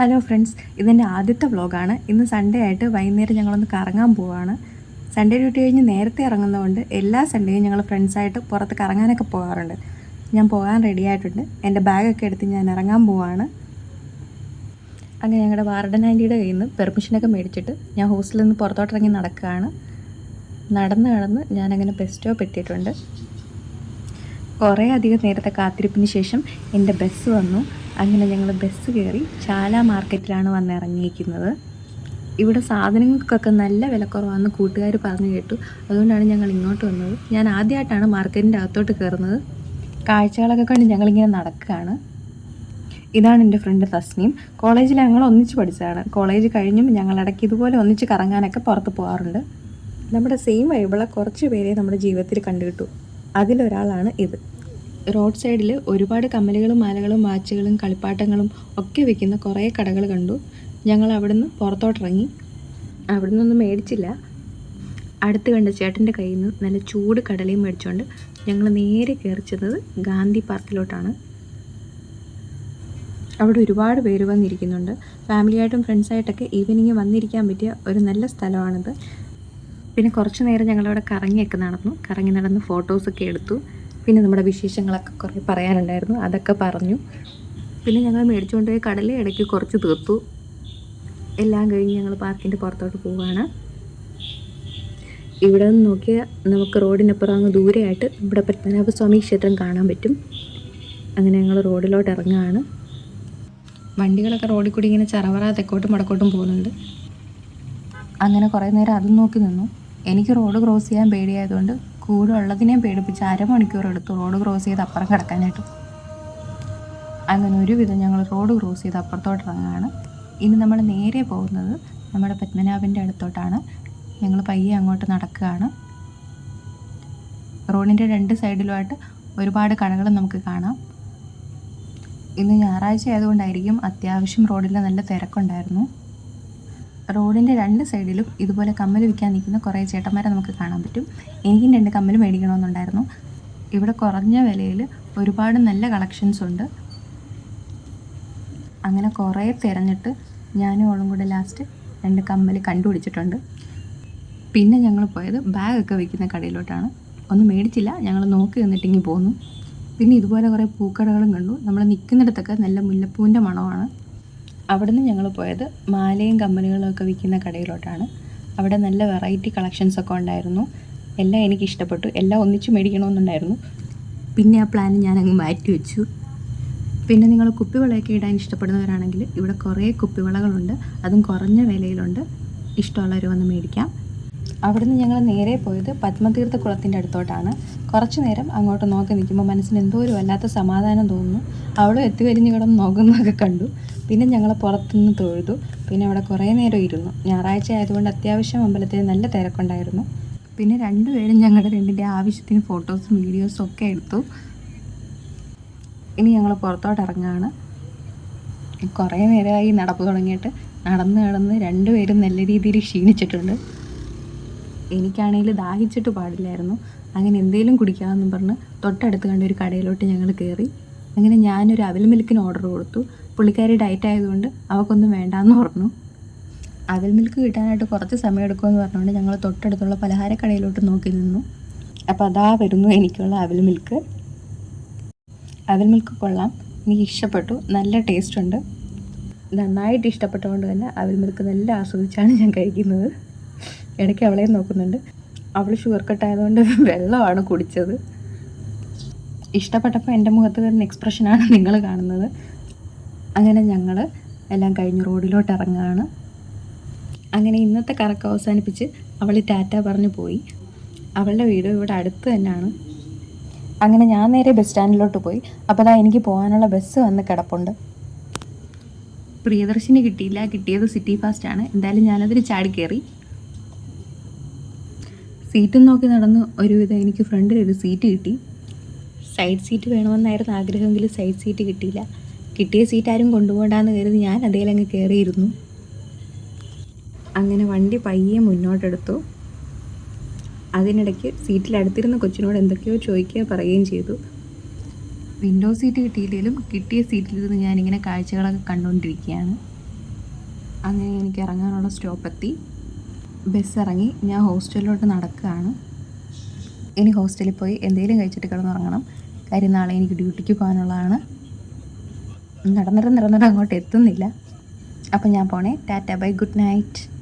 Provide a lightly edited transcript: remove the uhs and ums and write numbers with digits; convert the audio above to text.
Hello friends, ഇതെൻ്റെ ആദ്യത്തെ വ്ളോഗാണ്. ഇന്ന് സൺഡേ ആയിട്ട് വൈകുന്നേരം ഞങ്ങളൊന്ന് കറങ്ങാൻ പോവുകയാണ്. സൺഡേ ഡ്യൂട്ടി കഴിഞ്ഞ് നേരത്തെ ഇറങ്ങുന്നതുകൊണ്ട് എല്ലാ സൺഡേയും ഞങ്ങൾ ഫ്രണ്ട്സായിട്ട് പുറത്ത് കറങ്ങാനൊക്കെ പോകാറുണ്ട്. ഞാൻ പോകാൻ റെഡി ആയിട്ടുണ്ട്. എൻ്റെ ബാഗൊക്കെ എടുത്ത് ഞാൻ ഇറങ്ങാൻ പോവുകയാണ്. അങ്ങനെ ഞങ്ങളുടെ വാർഡൻ ആൻറ്റിയുടെ കയ്യിൽ നിന്ന് പെർമിഷനൊക്കെ മേടിച്ചിട്ട് ഞാൻ ഹോസ്റ്റലിൽ നിന്ന് പുറത്തോട്ടിറങ്ങി നടക്കുകയാണ്. നടന്ന് ഞാനങ്ങനെ ബസ് സ്റ്റോപ്പ് എത്തിയിട്ടുണ്ട്. കുറേ അധികം നേരത്തെ കാത്തിരിപ്പിന് ശേഷം എൻ്റെ ബസ് വന്നു. അങ്ങനെ ഞങ്ങൾ ബസ് കയറി ചാല മാർക്കറ്റിലാണ് വന്നിറങ്ങിയിരിക്കുന്നത്. ഇവിടെ സാധനങ്ങൾക്കൊക്കെ നല്ല വിലക്കുറവാണെന്ന് കൂട്ടുകാർ പറഞ്ഞു കേട്ടു. അതുകൊണ്ടാണ് ഞങ്ങൾ ഇങ്ങോട്ട് വന്നത്. ഞാൻ ആദ്യമായിട്ടാണ് മാർക്കറ്റിൻ്റെ അകത്തോട്ട് കയറുന്നത്. കാഴ്ചകളൊക്കെ കണ്ട് ഞങ്ങളിങ്ങനെ നടക്കുകയാണ്. ഇതാണ് എൻ്റെ ഫ്രണ്ട് തസ്നീം. കോളേജിൽ ഞങ്ങൾ ഒന്നിച്ച് പഠിച്ചതാണ്. കോളേജ് കഴിഞ്ഞും ഞങ്ങളിടയ്ക്ക് ഇതുപോലെ ഒന്നിച്ച് കറങ്ങാനൊക്കെ പുറത്ത് പോകാറുണ്ട്. നമ്മുടെ സെയിം വൈബുള്ള കുറച്ച് പേരെ നമ്മുടെ ജീവിതത്തിൽ കണ്ടുകിട്ടു. അതിലൊരാളാണ് ഇത്. റോഡ് സൈഡിൽ ഒരുപാട് കമ്മലുകളും മാലകളും വാച്ചുകളും കളിപ്പാട്ടങ്ങളും ഒക്കെ വിൽക്കുന്ന കുറേ കടകൾ കണ്ടു. ഞങ്ങൾ അവിടുന്ന് പുറത്തോട്ടിറങ്ങി. അവിടെ നിന്നൊന്നും മേടിച്ചില്ല. അടുത്ത് കണ്ട ചേട്ടൻ്റെ കയ്യിൽ നിന്ന് നല്ല ചൂട് കടലയും മേടിച്ചുകൊണ്ട് ഞങ്ങൾ നേരെ കയറി ചെന്നത് ഗാന്ധി പാർക്കിലോട്ടാണ്. അവിടെ ഒരുപാട് പേര് വന്നിരിക്കുന്നുണ്ട്. ഫാമിലിയായിട്ടും ഫ്രണ്ട്സായിട്ടൊക്കെ ഈവനിങ് വന്നിരിക്കാൻ പറ്റിയ ഒരു നല്ല സ്ഥലമാണിത്. പിന്നെ കുറച്ച് നേരം ഞങ്ങളവിടെ കറങ്ങി നടന്ന് ഫോട്ടോസൊക്കെ എടുത്തു. പിന്നെ നമ്മുടെ വിശേഷങ്ങളൊക്കെ കുറേ പറയാനുണ്ടായിരുന്നു, അതൊക്കെ പറഞ്ഞു. പിന്നെ ഞങ്ങൾ മേടിച്ചുകൊണ്ട് പോയി കടല ഇടയ്ക്ക് കുറച്ച് തീർത്തു. എല്ലാം കഴിഞ്ഞ് ഞങ്ങൾ പാർക്കിൻ്റെ പുറത്തോട്ട് പോവുകയാണ്. ഇവിടെ നിന്ന് നോക്കിയാൽ നമുക്ക് റോഡിനപ്പുറം അങ്ങ് ദൂരെയായിട്ട് ഇവിടെ പത്മനാഭസ്വാമി ക്ഷേത്രം കാണാൻ പറ്റും. അങ്ങനെ ഞങ്ങൾ റോഡിലോട്ട് ഇറങ്ങുകയാണ്. വണ്ടികളൊക്കെ റോഡിൽ കൂടി ഇങ്ങനെ ചറവറ തെക്കോട്ടും വടക്കോട്ടും പോകുന്നുണ്ട്. അങ്ങനെ കുറേ നേരം അതും നോക്കി നിന്നു. എനിക്ക് റോഡ് ക്രോസ് ചെയ്യാൻ പേടിയായതുകൊണ്ട് കൂടെ ഉള്ളതിനെയും പേടിപ്പിച്ച് 1/2 മണിക്കൂർ എടുത്തു റോഡ് ക്രോസ് ചെയ്ത് അപ്പുറം കിടക്കാനായിട്ട്. അങ്ങനെ ഒരുവിധം ഞങ്ങൾ റോഡ് ക്രോസ് ചെയ്ത് അപ്പുറത്തോട്ട് ഇറങ്ങുകയാണ്. ഇനി നമ്മൾ നേരെ പോകുന്നത് നമ്മുടെ പത്മനാഭൻ്റെ അടുത്തോട്ടാണ്. ഞങ്ങൾ പയ്യെ അങ്ങോട്ട് നടക്കുകയാണ്. റോഡിൻ്റെ 2 സൈഡിലുമായിട്ട് ഒരുപാട് കടകൾ നമുക്ക് കാണാം. ഇന്ന് ഞായറാഴ്ച ആയതുകൊണ്ടായിരിക്കും അത്യാവശ്യം റോഡിൽ നല്ല തിരക്കുണ്ടായിരുന്നു. റോഡിൻ്റെ 2 സൈഡിലും ഇതുപോലെ കമ്മൽ വിൽക്കാൻ നിൽക്കുന്ന കുറേ ചേട്ടന്മാരെ നമുക്ക് കാണാൻ പറ്റും. എനിക്കും 2 കമ്മൽ മേടിക്കണമെന്നുണ്ടായിരുന്നു. ഇവിടെ കുറഞ്ഞ വിലയിൽ ഒരുപാട് നല്ല കളക്ഷൻസ് ഉണ്ട്. അങ്ങനെ കുറേ തിരഞ്ഞിട്ട് ഞാനും അവളും കൂടെ ലാസ്റ്റ് 2 കമ്മൽ കണ്ടുപിടിച്ചിട്ടുണ്ട്. പിന്നെ ഞങ്ങൾ പോയത് ബാഗൊക്കെ വിൽക്കുന്ന കടയിലോട്ടാണ്. ഒന്നും മേടിച്ചില്ല, ഞങ്ങൾ നോക്കി നിന്നിട്ടിങ്ങി പോന്നു. പിന്നെ ഇതുപോലെ കുറേ പൂക്കടകളും കണ്ടു. നമ്മൾ നിൽക്കുന്നിടത്തൊക്കെ നല്ല മുല്ലപ്പൂവിൻ്റെ മണമാണ്. അവിടെ നിന്ന് ഞങ്ങൾ പോയത് മാലയും കമ്മലുകളും ഒക്കെ വിൽക്കുന്ന കടയിലോട്ടാണ്. അവിടെ നല്ല വെറൈറ്റി കളക്ഷൻസൊക്കെ ഉണ്ടായിരുന്നു. എല്ലാം എനിക്ക് ഇഷ്ടപ്പെട്ടു. എല്ലാം ഒന്നിച്ച് മേടിക്കണമെന്നുണ്ടായിരുന്നു. പിന്നെ ആ പ്ലാൻ ഞാനങ്ങ് മാറ്റി വെച്ചു. പിന്നെ നിങ്ങൾ കുപ്പിവളയൊക്കെ ഇടാൻ ഇഷ്ടപ്പെടുന്നവരാണെങ്കിൽ ഇവിടെ കുറേ കുപ്പിവളകളുണ്ട്. അതും കുറഞ്ഞ വിലയിലുണ്ട്. ഇഷ്ടമുള്ളവർ വന്ന് മേടിക്കാം. അവിടുന്ന് ഞങ്ങൾ നേരെ പോയത് പത്മതീർത്ഥ കുളത്തിൻ്റെ അടുത്തോട്ടാണ്. കുറച്ച് നേരം അങ്ങോട്ട് നോക്കി നിൽക്കുമ്പോൾ മനസ്സിന് എന്തോ ഒരു വല്ലാത്ത സമാധാനം തോന്നുന്നു. അവളും എത്തിവരിഞ്ഞ് കിടന്ന് നോക്കുന്നതൊക്കെ കണ്ടു. പിന്നെ ഞങ്ങൾ പുറത്തുനിന്ന് തൊഴുതു. പിന്നെ അവിടെ കുറേ നേരം ഇരുന്നു. ഞായറാഴ്ച ആയതുകൊണ്ട് അത്യാവശ്യം അമ്പലത്തിൽ നല്ല തിരക്കുണ്ടായിരുന്നു. പിന്നെ 2 പേരും ഞങ്ങളുടെ 2ൻ്റെ ആവശ്യത്തിന് ഫോട്ടോസും വീഡിയോസും ഒക്കെ എടുത്തു. ഇനി ഞങ്ങൾ പുറത്തോട്ട് ഇറങ്ങുകയാണ്. കുറേ നേരമായി നടപ്പ് തുടങ്ങിയിട്ട്. നടന്ന് 2 പേരും നല്ല രീതിയിൽ ക്ഷീണിച്ചിട്ടുണ്ട്. എനിക്കാണെങ്കിൽ ദാഹിച്ചിട്ട് പാടില്ലായിരുന്നു. അങ്ങനെ എന്തെങ്കിലും കുടിക്കാമെന്നും പറഞ്ഞ് തൊട്ടടുത്ത് കണ്ട ഒരു കടയിലോട്ട് ഞങ്ങൾ കയറി. അങ്ങനെ ഞാനൊരു അവിൽ മിൽക്കിന് ഓർഡർ കൊടുത്തു. പുള്ളിക്കാരി ഡയറ്റ് ആയതുകൊണ്ട് അവൾക്കൊന്നും വേണ്ടാന്ന് പറഞ്ഞു. അവിൽ മിൽക്ക് കിട്ടാനായിട്ട് കുറച്ച് സമയം എടുക്കുമെന്ന് പറഞ്ഞുകൊണ്ട് ഞങ്ങൾ തൊട്ടടുത്തുള്ള പലഹാരക്കടയിലോട്ട് നോക്കി നിന്നു. അപ്പോൾ അതാ വരുന്നു എനിക്കുള്ള അവിൽ മിൽക്ക്. അവിൽ മിൽക്ക് കൊള്ളാം, എനിക്ക് ഇഷ്ടപ്പെട്ടു. നല്ല ടേസ്റ്റ് ഉണ്ട്. നന്നായിട്ട് ഇഷ്ടപ്പെട്ടതുകൊണ്ട് തന്നെ അവിൽ മിൽക്ക് നല്ല ആസ്വദിച്ചാണ് ഞാൻ കഴിക്കുന്നത്. ഇടയ്ക്ക് അവളെയും നോക്കുന്നുണ്ട്. അവൾ ഷുഗർ കട്ടായതുകൊണ്ട് വെള്ളമാണ് കുടിച്ചത്. ഇഷ്ടപ്പെട്ടപ്പോൾ എൻ്റെ മുഖത്ത് വരുന്ന എക്സ്പ്രഷനാണ് നിങ്ങൾ കാണുന്നത്. അങ്ങനെ ഞങ്ങൾ എല്ലാം കഴിഞ്ഞ് റോഡിലോട്ട് ഇറങ്ങുകയാണ്. അങ്ങനെ ഇന്നത്തെ കറക്കം അവസാനിപ്പിച്ച് അവൾ ടാറ്റ പറഞ്ഞു പോയി. അവളുടെ വീട് ഇവിടെ അടുത്ത് തന്നെയാണ്. അങ്ങനെ ഞാൻ നേരെ ബസ് സ്റ്റാൻഡിലോട്ട് പോയി. അപ്പോൾ അതാ എനിക്ക് പോകാനുള്ള ബസ് വന്ന് കിടപ്പുണ്ട്. പ്രിയദർശിനി കിട്ടിയില്ല, കിട്ടിയത് സിറ്റി ഫാസ്റ്റാണ്. എന്തായാലും ഞാനതിൽ ചാടി കയറി. സീറ്റും നോക്കി നടന്ന് ഒരുവിധം എനിക്ക് ഫ്രണ്ടിലൊരു സീറ്റ് കിട്ടി. സൈഡ് സീറ്റ് വേണമെന്നായിരുന്നു ആഗ്രഹമെങ്കിൽ സൈഡ് സീറ്റ് കിട്ടിയില്ല. കിട്ടിയ സീറ്റ് ആരും കൊണ്ടുപോകണ്ടെന്ന് കരുതി ഞാൻ അതേലങ്ങ് കയറിയിരുന്നു. അങ്ങനെ വണ്ടി പയ്യെ മുന്നോട്ടെടുത്തു. അതിനിടയ്ക്ക് സീറ്റിലടുത്തിരുന്ന കൊച്ചിനോട് എന്തൊക്കെയോ ചോദിക്കുകയോ പറയുകയും ചെയ്തു. വിൻഡോ സീറ്റ് കിട്ടിയില്ലെങ്കിലും കിട്ടിയ സീറ്റിലിരുന്ന് ഞാനിങ്ങനെ കാഴ്ചകളൊക്കെ കണ്ടുകൊണ്ടിരിക്കുകയാണ്. അങ്ങനെ എനിക്ക് ഇറങ്ങാനുള്ള സ്റ്റോപ്പെത്തി. ബസ് ഇറങ്ങി ഞാൻ ഹോസ്റ്റലിലോട്ട് നടക്കുകയാണ്. ഇനി ഹോസ്റ്റലിൽ പോയി എന്തെങ്കിലും കഴിച്ചിട്ട് കിടന്നുറങ്ങണം. കാര്യം നാളെ എനിക്ക് ഡ്യൂട്ടിക്ക് പോകാനുള്ളതാണ്. നടന്നിട്ട് അങ്ങോട്ട് എത്തുന്നില്ല. അപ്പം ഞാൻ പോണേ. Tata by, good night.